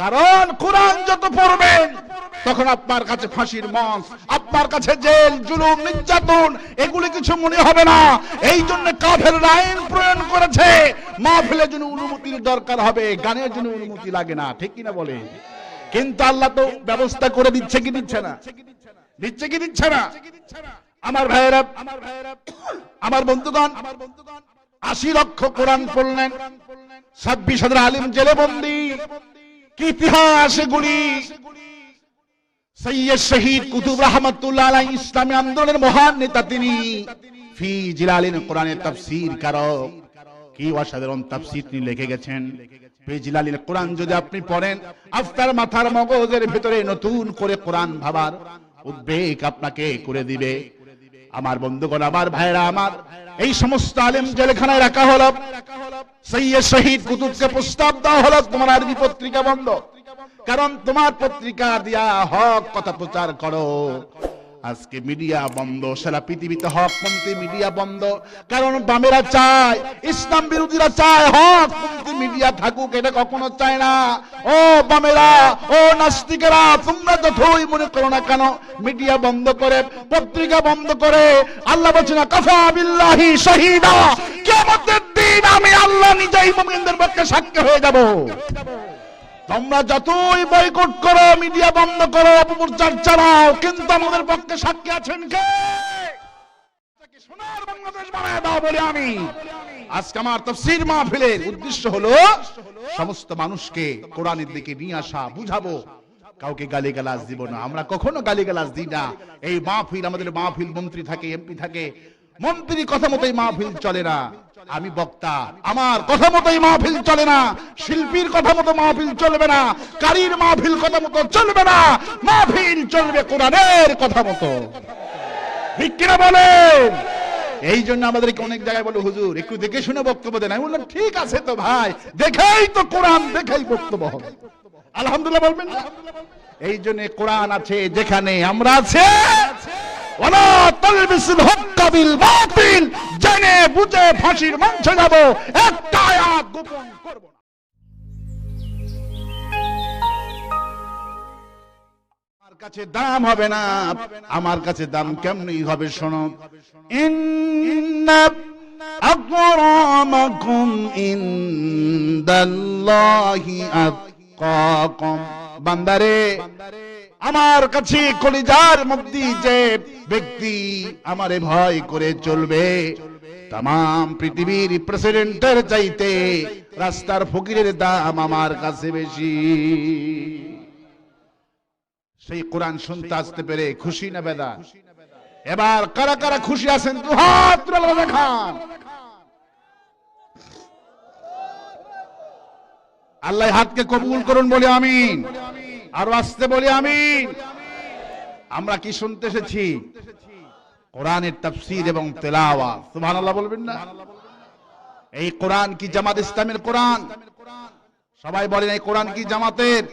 কারণ কোরআন যত পড়বেন তখন আপনার কাছে ফাঁসির মঞ্চ, আপনার কাছে জেল, জুলুম, নির্যাতন এগুলি কিছু মনে হবে না। এই জন্য কাফের আইন প্রয়োগ করেছে, মাহফিলের জন্য অনুমতির দরকার হবে, গানের জন্য অনুমতি লাগে না, ঠিক কিনা বলে? কিন্তু আল্লাহ তো ব্যবস্থা করে দিচ্ছে কি দিচ্ছে না? দিচ্ছে কি দিচ্ছে না? আমার ভাইয়েরা, আমার বন্ধুগণ, 80 লক্ষ কোরআন পড়লেন, 26,000 আলিম জেলে বন্দী। কি ইতিহাস এগুলি! সৈয়দ শহীদ কুতুব রহমাতুল্লাহ আলাইহি ইসলামী আন্দোলনের মহান নেতা তিনি, ফি জিলালিন কোরআনের তাফসীর কারক। কি অসাধারণ তাফসীর তিনি লিখে গেছেন। ফি জিলালিন কোরআন যদি আপনি পড়েন, আপনার মাথার মগজের ভিতরে নতুন করে কোরআন ভাবার উদ্বেগ আপনাকে করে দিবে। আমার বন্ধুগণ, আমার ভাইরা আমার, এই সমস্ত আলেম জেলখানায় রাখা হলো। সৈয়দ শহীদ কুতুবকে প্রস্তাব দেওয়া হলো, তোমার আরবি পত্রিকা বন্ধ, কারণ তোমার পত্রিকা দিয়া হক কথা প্রচার করো। আজকে মিডিয়া বন্ধ, সারা পৃথিবীতে হকপন্থী মিডিয়া বন্ধ, কারণ বামেরা চায়, ইসলাম বিরোধীরা চায় হকপন্থী মিডিয়া থাকুক, এটা কখনো চায় না। ও বামেরা, ও নাস্তিকেরা, তোমরা যতই মনে করো না কেন, মিডিয়া বন্ধ করে, পত্রিকা বন্ধ করে, আল্লাহ বলছে না কাফা বিল্লাহি শাহিদা, কিয়ামতের দিন আমি আল্লাহ নিজেই মুমিনদের পক্ষে সাক্ষী হয়ে যাব। তোমরা যতই বয়কট করো, মিডিয়া বন্ধ করো, অপপ্রচার চালাও, কিন্তু আমাদের পক্ষে সাক্ষী আছেন কে? সোনার বাংলাদেশ বানায় দাও বলে আমি আজকে আমার তাফসীর মাহফিলের উদ্দেশ্য হলো সমস্ত মানুষকে কোরআনের দিকে নিয়ে আসা, বুঝাবো। কাউকে গালিগালাজ দিব না, আমরা কখনো গালিগালাজ দিই না। এই মাহফিল, আমাদের মাহফিল মন্ত্রী থাকে, এমপি থাকে, মন্ত্রীর কথা মতোই মাহফিল চলে না। আমি বক্তা, আমার কথা মতোই মাহফিল চলে না। শিল্পীর কথা মতো মাহফিল চলবে না, কারীর মাহফিল কথা মতো চলবে না, মাহফিল চলবে কোরআনের কথা মতো, ঠিক কিনা বলেন? এই জন্য আমাদেরকে অনেক জায়গায় বলে, হুজুর একটু দেখে শুনে বক্তব্য দেন। আমি বললাম ঠিক আছে তো ভাই, দেখাই তো কোরআন, দেখাই বক্তব্য হবে। আলহামদুলিল্লাহ বলবেন না? এই জন্য কোরআন আছে যেখানে আমরা আছে, ওয়ালা তালবিসুল হক্কা বিল বাতিল, জেনে বুঝে ফাঁসির মঞ্চে যাব, একটা আয়াত গোপন করব না। আমার কাছে দাম হবে না, আমার কাছে দাম কেমনি হবে শোনো। ইন্না আকরামাকুম ইনদাল্লাহি আতকাকুম। বান্দারে, আমার কাছে কলিজার মধ্যে যে ব্যক্তি আমারে ভয় করে চলবে, तमाम পৃথিবীর প্রেসিডেন্টের চাইতে রাস্তার ফকিরের দাম আমার কাছে বেশি। সেই কোরআন শুনতে আসতে পেরে খুশি না বেদা? এবার কারা কারা খুশি আছেন তো হাত তুলে দেখান। আল্লাহ হাতকে কবুল করুন বলে আমিন, আর আসতে বলি আমিন। আমরা কি শুনতে এসেছি? কোরআনের তাফসীর এবং তেলাওয়াত। সুবহানাল্লাহ বলবেন না? এই কোরআন কি জামাত ইসলামের কোরআন? সবাই বলেন এই কোরআন কি জামাতের?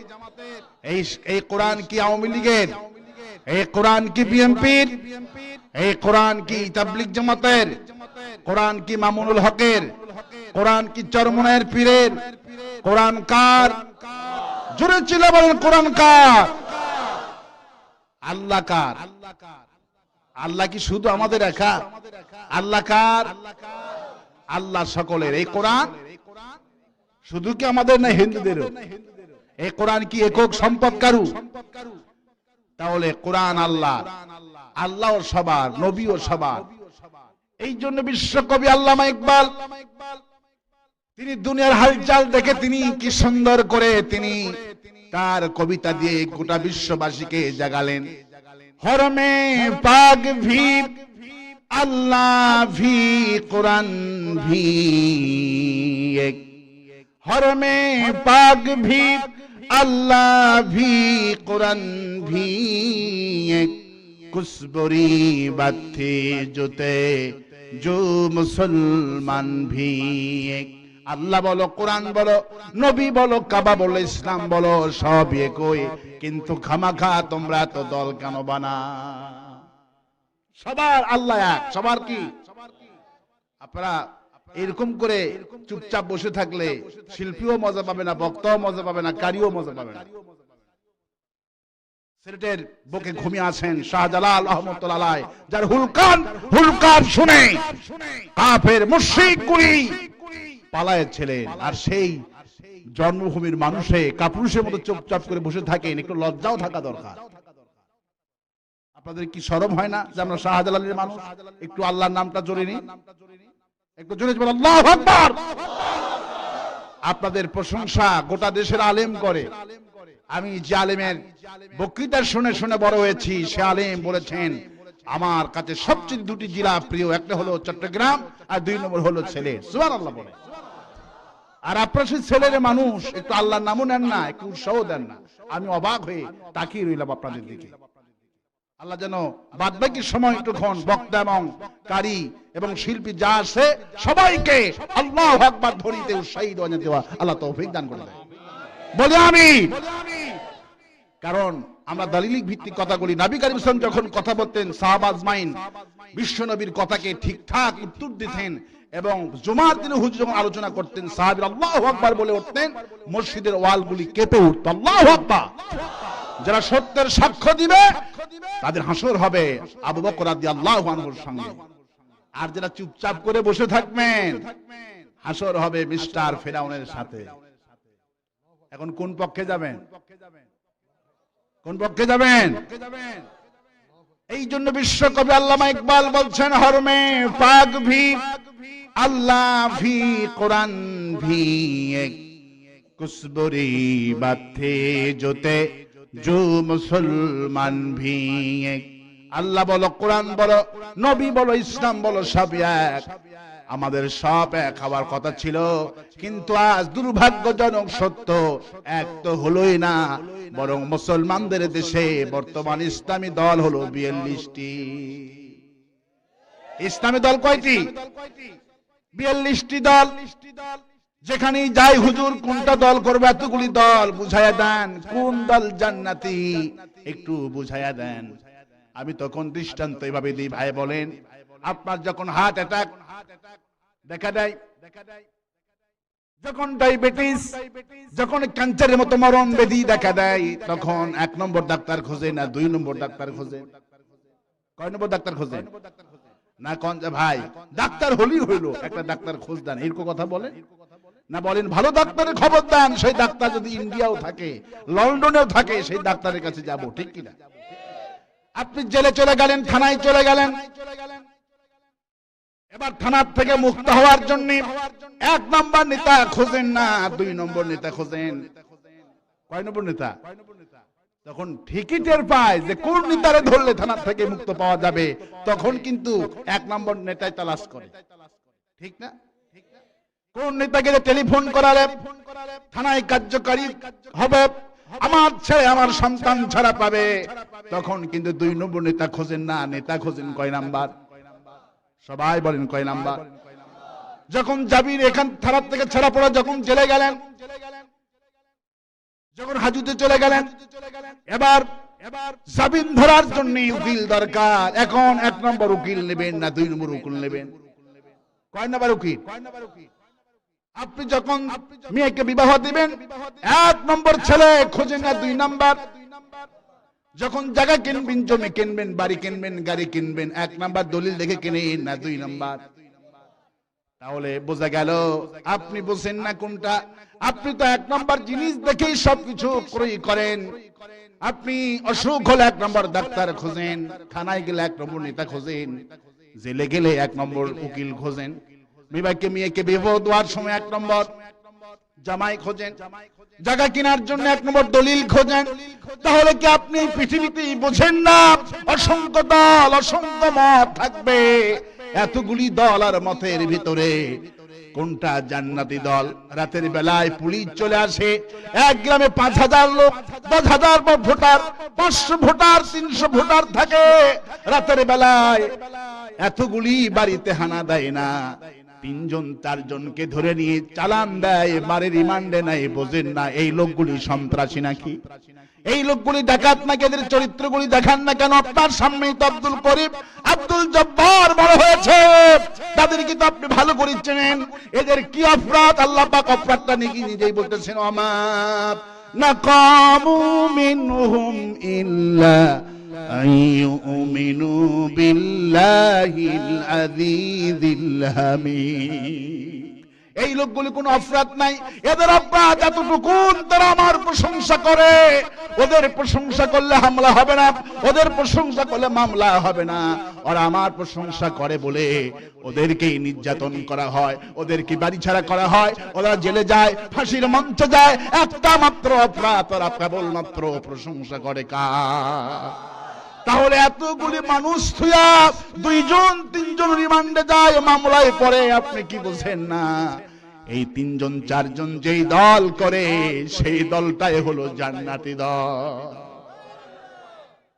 এই কোরআন কি আওয়ামী লীগের? এই কোরআন কি বিএনপির? এই কোরআন কি তাবলীগ জামাতের? কোরআন কি মামুনুল হকের? কোরআন কি চরমনায়ের পীরের? কোরআন কার? জোরে চিল্লা বলেন কোরআন কার? আল্লাহ কার? আল্লাহ কি শুধু আমাদের একা? আল্লাহ কার? আল্লাহ সকলের। এই কোরআন শুধু কি আমাদের না হিন্দুদেরও? এই কোরআন কি একক সম্পদ কারু? তাহলে কোরআন আল্লাহ, আল্লাহ সবার, নবীও সবার। এই জন্য বিশ্বকবি আল্লামা ইকবাল তিনি দুনিয়ার হালচাল দেখে তিনি কি সুন্দর করে তিনি তার কবিতা দিয়ে গোটা বিশ্ববাসীকে জাগালেন। হরমে পাক ভি আল্লাহ ভি কোরআন ভি এক, হরমে পাক ভি আল্লাহ ভি কোরআন ভি এক, কুসবরি বাথে জোতে জো মুসলমান ভি এক। আল্লাহ বলো, কোরআন বলো, নবী বলো, কাবা বলো, ইসলাম বলো, সব একই, কিন্তু খামাখা তোমরা তো দল কেন বানা? সবার আল্লাহ এক, সবার কি? আপনারা এরকম করে চুপচাপ বসে থাকলে শিল্পীও মজা পাবে না, বক্তাও মজা পাবে না, কারিও মজা পাবে না। সিলেটের বুকে ঘুমিয়ে আছেন শাহজালাল রহমাতুল্লাহ আলাইহি, যার হুলকান শুনে কাফের মুশরিকগুলি পালায়েছিলেন। আর সেই জন্মভূমির মানুষে কাপুরুষের মতো চুপচাপ করে বসে থাকেন, একটু লজ্জাও থাকা দরকার। আপনাদের কি শরম হয় না যে আমরা শাহজালালের মানুষ? একটু আল্লাহর নামটা জোরে নিন, একটু জোরে বলুন আল্লাহু আকবার। আপনাদের প্রশংসা গোটা দেশের আলেম করে। আমি যে আলেমের বক্তৃতা শুনে শুনে বড় হয়েছি, সে আলেম বলেছেন আমার কাছে সবচেয়ে দুটি জেলা প্রিয়, একটা হলো চট্টগ্রাম আর 2 নম্বর হলো সিলেট। সুবহানাল্লাহ বলে। আর আপনারা সেই ছেলের মানুষ, একটু আল্লাহর নামও নেন না, একটু উৎসাহ দেন না। আমি অবাক হয়ে তাকিয়ে রইলাম আপনাদের দিকে। আল্লাহ যেন বাদবাকি সময় একটুক্ষণ বক্তা এবং কারি এবং শিল্পী যা আছে সবাইকে আল্লাহু আকবার ধ্বনিতে উৎসাহিত দেওয়া আল্লাহ তৌফিক দান করে দেয়। বলে আমি, কারণ আমরা দালিলিক ভিত্তিক কথা বলি। নবী করিম সাল্লাল্লাহু আলাইহি ওয়াসাল্লাম যখন কথা বলতেন, সাহাবা আজমাইন বিশ্ব নবীর কথাকে ঠিকঠাক উত্তর দিতেন, এবং জুমার দিনে হুজুর যখন আলোচনা করতেন, সাহাবীরা আল্লাহু আকবার বলে উঠতেন, মসজিদের ওয়ালগুলি কেঁপে উঠত। আল্লাহু আকবার। যারা সত্যের সাক্ষ্য দিবে তাদের হাসর হবে আবু বকর রাদিয়াল্লাহু আনহুর সঙ্গে। আর যারা চুপচাপ করে বসে থাকবেন, হাসর হবে মিস্টার ফেরাউনের সাথে। এখন কোন পক্ষে যাবেন? কোন পক্ষে যাবেন? এই জন্য বিশ্বকবি আল্লামা ইকবাল বলছেন, হরমে পাক ভি আল্লাহ ভি কোরআন ভি এক কুসবরি বাতে জোতে জো মুসলমান ভি এক। আল্লাহ বলো, কোরআন বলো, নবী বলো, ইসলাম বলো, সব এক। আমাদের সব এক হওয়ার কথা ছিল, কিন্তু আজ দুর্ভাগ্যজনক সত্য এক তো হলোই না, বরং মুসলমানদের দেশে বর্তমান ইসলামী দল হলো 42টি। ইসলামী দল কয়টি? 42টি দল। যেখানেই যাই হুজুর কোনটা দল করবে, এতগুলি দল বুঝাইয়া দেন, কোন দল জান্নাতি একটু বুঝাইয়া দেন। আমি তখন দৃষ্টান্ত এইভাবে দিই, ভাই বলেন আপনার যখন হার্ট অ্যাটাক দেখা দেয়, যখন ডায়াবেটিস, যখন ক্যান্সারের মতো মরণ ব্যাধি দেখা দেয়, তখন 1 নম্বর ডাক্তার খোঁজে না 2 নম্বর ডাক্তার খোঁজে? কয় নম্বর ডাক্তার খোঁজে? না কোন ভাই ডাক্তার হলেই হইলো, একটা ডাক্তার খোঁজ দেন, এরকম কথা বলেন না? বলেন ভালো ডাক্তারের খবর দেন। সেই ডাক্তার যদি ইন্ডিয়াও থাকে, লন্ডনেও থাকে, সেই ডাক্তারের কাছে যাব, ঠিক কিনা? আপনি জেলে চলে গেলেন, থানায় চলে গেলেন, এবার থানার থেকে মুক্ত হওয়ার জন্য 1 নম্বর নেতা খোঁজেন না 2 নম্বর নেতা খোঁজেন। কয় নম্বর নেতা? তখন ঠিকই টের পায় যে কোন নেতারে ধরলে থানার থেকে মুক্ত পাওয়া যাবে, তখন কিন্তু 1 নম্বর নেতাই তালাশ করে, ঠিক না? কোন নেতাকে টেলিফোন করালে থানায় কার্যকারী হবে, আমার ছেলে আমার সন্তান ছাড়া পাবে, তখন কিন্তু 2 নম্বর নেতা খোঁজেন না, নেতা খোঁজেন কয় নাম্বার? সবাই বলেন কয় নাম্বার? যখন জাবির এখান থানার থেকে ছাড়া পড়া, যখন জেলে গেলেন, যখন হাজতে চলে গেলেন, এবার জামিন ধরার জন্য উকিল দরকার। এখন 1 নম্বর উকিল নেবেন না 2 নম্বর উকিল নেবেন? কয় নম্বর উকিল? আপনি যখন মেয়েকে বিবাহ দিবেন, 1 নম্বর ছেলে খোঁজেন না 2 নম্বর? যখন জায়গা কিনবেন, জমি কিনবেন, বাড়ি কিনবেন, গাড়ি কিনবেন, 1 নম্বর দলিল দেখে কিনেন না 2 নম্বর? তাহলে বোঝা গেল আপনি বোঝেন না কোনটা। আপনি তো 1 নম্বর জিনিস দেখেই সবকিছু ক্রয় করেন। আপনি অসুখ হলে 1 নম্বর ডাক্তার খোঁজেন, থানায় গেলে 1 নম্বর নেতা খোঁজেন, জেলে গেলে 1 নম্বর উকিল খোঁজেন, মেয়েকে বিবাহ দেওয়ার সময় 1 নম্বর জামাই খোঁজেন, জায়গা কেনার জন্য 1 নম্বর দলিল খোঁজেন। তাহলে কি আপনি এই পৃথিবীতেই বোঝেন না অসংখ্য দল, অসংখ্য মত থাকবে, এতগুলি দল আর মতের ভিতরে কোনটা জান্নাতি দল? রাতের বেলায় পুলিশ চলে আসে, 1 গ্রামে 5000 লোক, 10,000 ভোটার, 500 ভোটার, 300 ভোটার থাকে। রাতের বেলায় এতগুলি বাড়িতে হানা দেয় না, তিনজন চারজনকে ধরে নিয়ে চালান দেয়, মারে রিমান্ডে নাই। বোঝেন না এই লোকগুলি সন্ত্রাসী নাকি? এই লোকগুলি ডাকাত নাকি? এদের চরিত্রগুলি দেখান না কেন? আপনার সামনেই তো আব্দুল করিম, আব্দুল জব্বার বড় হয়েছে, তাদেরকে তো আপনি ভালো করে চেনেন। এদের কি অপরাধ? আল্লাহ পাক অপরাধটা নাকি নিজেই বলতেছেন, আমার নাকামু মিনহুম ইল্লা আইয়ুমিনু বিল্লাহিল আযীযিল হামিদ। এই লোকগুলি কোনো অপরাধ নাই, এদের অপরাধ এতটুকু, তারা আমার প্রশংসা করে। ওদের প্রশংসা করলে হামলা হবে না, ওদের প্রশংসা করলে মামলা হবে না। ওরা আমার প্রশংসা করে বলে ওদেরকেই নির্যাতন করা হয়, ওদেরকে বাড়ি ছাড়া করা হয়, ওরা জেলে যায়, ফাঁসির মঞ্চে যায়। একটা মাত্র অপরাধ, ওরা কেবলমাত্র প্রশংসা করে কার? তাহলে এতগুলি মানুষ থুয়া দুইজন তিনজন রিমান্ডে যায়, মামলায় পড়ে, আপনি কি বুঝেন না? এই তিনজন চারজন যেই দল করে সেই দলটাই হলো জান্নাতি দল।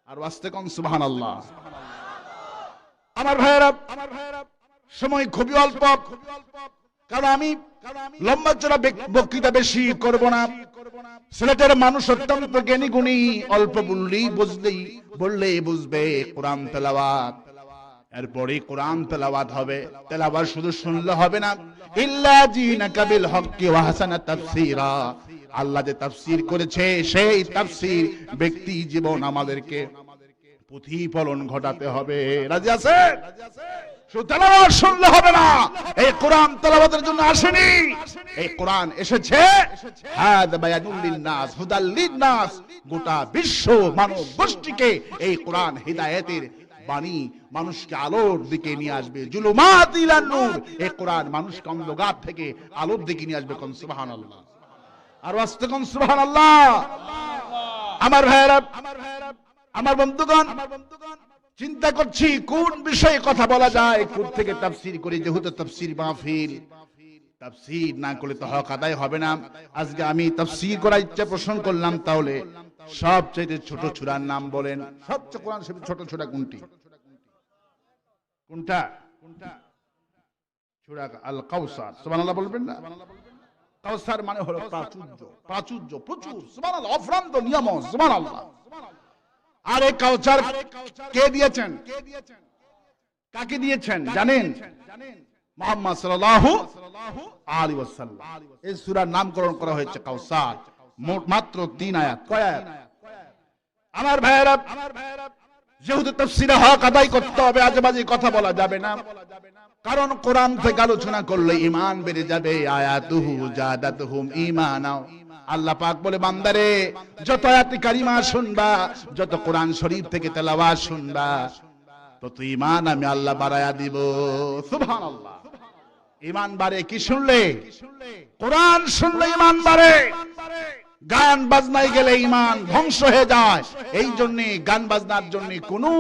আর আস্তে কোন সুবহানাল্লাহ। আমার ভাইয়েরা, সময় খুবই অল্প, কারণ আমি লম্বা চড়া বক্তৃতা বেশি করব না। সিলেটের মানুষ অত্যন্ত জ্ঞানী গুণী, অল্প বললেই বুঝবে কোরআন তেলাওয়াত। এরপরে কোরআন তেলাওয়াত হবে, তেলাওয়াত শুধু শুনলে হবে না, ইল্লা জিনাকা বিল হক্কি ওয়া হাসানা তাফসীরা। আল্লাহ যে তাফসীর করেছে সেই তাফসীর ব্যক্তি জীবন আমাদেরকে প্রতিফলন ঘটাতে হবে। রাজি আছে? শুধু তেলাওয়াত শুনলে হবে না। এই কোরআন তেলাওয়াতের জন্য আসেনি, এই কোরআন এসেছে হাদা বায়ানুল লিন্নাস হুদাল লিন্নাস, গোটা বিশ্ব মানব গোষ্ঠীকে এই কোরআন হিদায়াতের বাণী, মানুষকে আলোর দিকে নিয়ে আসবে। জুলুমাত ইলান নূর, এই কোরআন মানুষকে অন্ধকার থেকে আলোর দিকে নিয়ে আসবে। কোন সুবহানাল্লাহ। আর আস্তে কোন সুবহানাল্লাহ। আমার ভাইয়েরা, আমার বন্ধুগণ, চিন্তা করছি কোন বিষয়ে কথা বলা যায়, কোন থেকে তাফসীর করি। যেহেতু তাফসীর মাহফিল, তাফসীর না করলে তো হক আদায় হবে না। আজকে আমি তাফসীর করার ইচ্ছা পোষণ করলাম। তাহলে সবচেয়ে ছোট সূরার নাম বলেন। সবচেয়ে কোরআন শরীফের ছোট সূরা কোনটি? কোনটা? সূরা আল কাউসার। সুবহানাল্লাহ বলবেন না? কাউসার মানে হলো প্রাচুর্য, প্রাচুর্য প্রচুর। সুবহানাল্লাহ, অফ্রান্ত নিয়ামত। সুবহানাল্লাহ। আর এই কাউসার কে দিয়েছেন? কাকে দিয়েছেন জানেন? মুহাম্মদ সাল্লাল্লাহু আলাইহি ওয়াসাল্লাম। এই সূরার নামকরণ করা হয়েছে কাউসার। মাত্র 3 আয়াত। কয় আয়াত? আমার ভাইয়েরা, যেহেতু তাফসীরে হক আদায় করতে হবে, আজেবাজে কথা বলা যাবে না। কারণ কোরআন থেকে আলোচনা করলে ঈমান বেড়ে যাবে। আয়াতুহু জাদাতুহুম ঈমানা। আল্লাহ পাক বলে, বান্দারে যত আয়াত কারিমা শুনবা, যত কোরআন শরীফ থেকে তেলাওয়াত শুনবা, তত ঈমান আমি আল্লাহ বাড়ায়া দিব। সুবহানাল্লাহ। ঈমান বাড়ে কি শুনলে? কোরআন শুনলে ঈমান বাড়ে। গান বাজনায় গেলে ঈমান ধ্বংস হয়ে যায়। এই জন্য গান বাজনার জন্য কোনো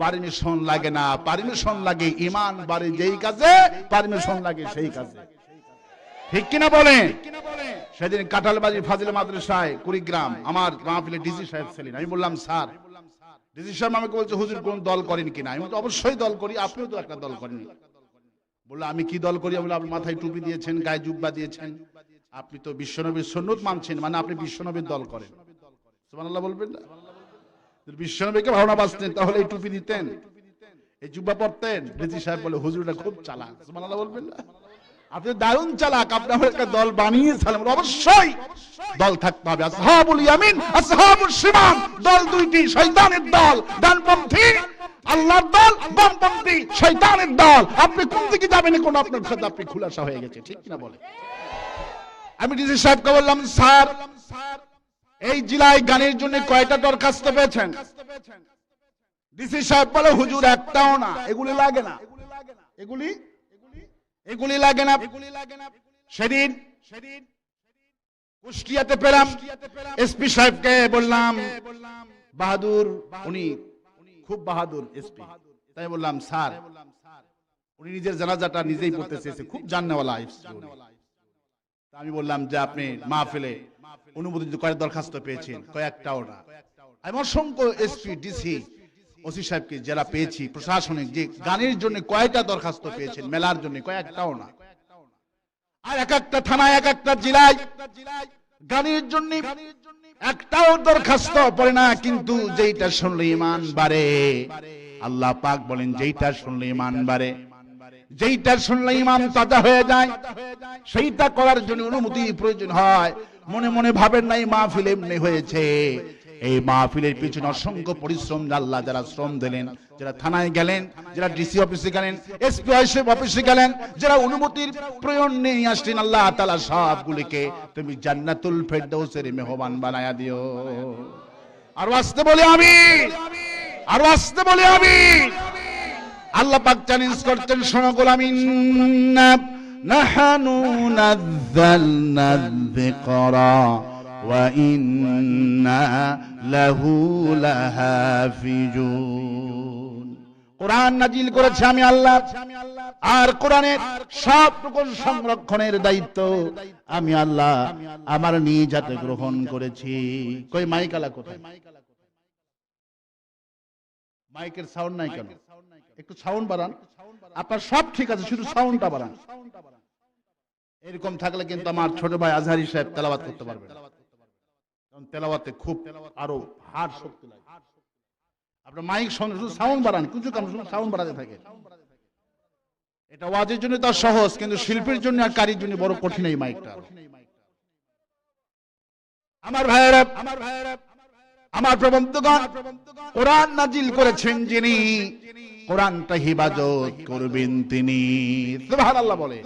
পারমিশন লাগে না। পারমিশন লাগে ঈমান বাড়ে যেই কাজে, পারমিশন লাগে সেই কাজে। ঠিক কিনা বলেন? সেদিন কাঁঠালবাড়ি ফাজিল মাদ্রাসায় কুড়িগ্রাম আমার মাহফিলে ডিসি সাহেব ছিলেন। আমি বললাম, স্যার, ডিসি সাহেব আমাকে বলছে, হুজুর কোন দল করেন কিনা? আমি বলছি, অবশ্যই দল করি। আপনিও তো একটা দল করেন। বললো, আমি কি দল করি? বলে, আপনি মাথায় টুপি দিয়েছেন, গায়ে জুব্বা দিয়েছেন, আপনি তো বিশ্বনবীর সুন্নত মানছেন, মানে আপনি বিশ্বনবীর দল করেন। সুবহানাল্লাহ বলবেন না? বিশ্বনবীকে ভালো না বাসতেন তাহলে এই টুপি দিতেন, এই জুব্বা পরতেন। ডিসি সাহেব বলে, হুজুরটা খুব চালাক। সুবহানাল্লাহ বলবেন না? আপনি দারুণ চালাক, আপনি আমার একটা দল বানিয়েছিলেন। অবশ্যই দল থাকতে হবে। আসহাবুল ইয়ামিন, আসহাবুল শিমাল, দল দুইটি, শয়তানের দল ডানপন্থী, আল্লাহর দল বামপন্থী শয়তানের দল। আপনি কোন দিকে যাবেন কোন আপনার সাথে আপনি খুলাসা হয়ে গেছে। ঠিক কিনা বলে? আমি ডিসি সাহেবকে বললাম, স্যার, এই জেলায় গানের জন্য কয়টা দরখাস্ত পেয়েছেন? ডিসি সাহেব বলে, হুজুর একটাও না, এগুলি লাগে না, এগুলি লাগে না। সেদিন কুষ্টিয়াতে পেলাম এসপি সাহেবকে, বললাম, বাহাদুর, উনি খুব বাহাদুর এসপি। তাই বললাম, স্যার, উনি নিজের জানাজাটা নিজেই পড়তে চেয়েছে, খুব জাননেওয়ালা এসপি। আমি বললাম যে আপনি মাহফিলে অনুমোদিত কয়েক দরখাস্ত পেয়েছেন? কয়েকটাও না। আমি অসংখ্য এসপি ডিসি ওসি সাহেবকে যারা পেয়েছি প্রশাসনিক, যে গানের জন্য কয়টা দরখাস্ত পেয়েছেন, মেলার জন্য কয়েকটাও না। আর এক একটা থানায়, এক একটা জেলায় গানের জন্য একটাও দরখাস্ত পড়ে না। কিন্তু যেইটা শুনলে ঈমান বাড়ে, আল্লাহ পাক বলেন যেইটা শুনলে ঈমান বাড়ে, যেইটা শুনলে ঈমান তাজা হয়ে যায়, সেইটা করার জন্য অনুমতি প্রয়োজন হয়। মনে মনে ভাবেন না এই মাহফিল এমনি হয়েছে। এই মাহফিলের পিছনে অসংখ্য পরিশ্রম, আল্লাহ যারা শ্রম দিলেন, যারা থানায় গেলেন, যারা ডিসি অফিসে গেলেন, এসপি অফিসে গেলেন, যারা অনুমতির প্রয়োজন নিয়ে আসলেন, আল্লাহ তাআলা সবগুলিকে তুমি জান্নাতুল ফেরদৌসের মেহমান বানায়া দিও। আর আসতে বলি আমিন, আর আসতে বলি আমিন। আল্লাহ পাক চ্যালেঞ্জ করতেন, শোনো গোলাম, ইন্না নাহনু নাযালনা যিকরা ওয়া ইন্না লাহু লাহাফিজুন। কোরআন নাজিল করেছে আমি আল্লাহ, আর কোরআনের সবটুকু সংরক্ষণের দায়িত্ব আমি আল্লাহ আমার নিজ হাতে গ্রহণ করেছি। কই মাইক আলা কোথায়? মাইকের সাউন্ড নাই কেন? একটু সাউন্ড বাড়ান। আপনার সব ঠিক আছে, শুধু সাউন্ডটা বাড়ান। এরকম থাকলে কিন্তু আমার ছোট ভাই আজহারি সাহেব তেলাওয়াত করতে পারবে না, কারণ তেলাওয়াতে খুব আরো হাড় শক্তি লাগে। আপনার মাইক শুধু সাউন্ড বাড়ান, কিছু কাম শুধু সাউন্ড বাড়াতে থাকে। এটা ওয়াজের জন্য তো সহজ, কিন্তু শিল্পীর জন্য আর কারির জন্য বড় কঠিন এই মাইকটা। আমার ভাইয়েরা, আমার প্রবন্ধগণ, কোরআন নাজিল করেছেন যিনি, কোরআনটা হিফাজত করবেন তিনি। সুবহানাল্লাহ বলে।